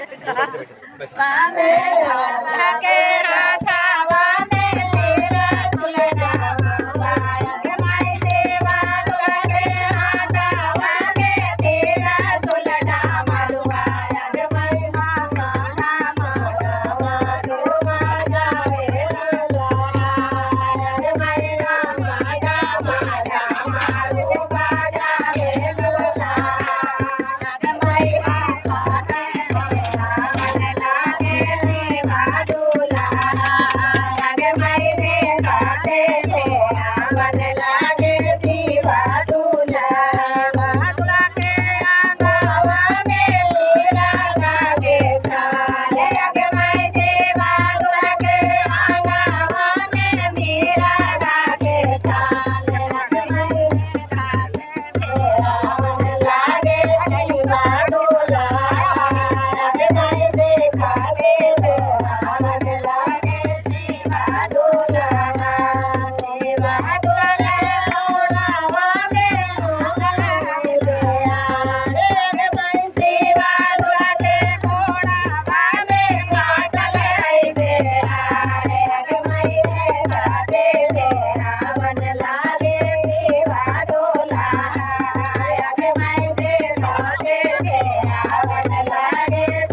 वामे राधा के हाथा वामे तेरा झूलना मरवाया के माई सेवा दुआ के हाथा वामे तेरा झूलना मरवाया के माई मासाना मरवा तो जावे लाया के माई माडा माडा मारू बाजावे लोला के माई हाथा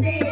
see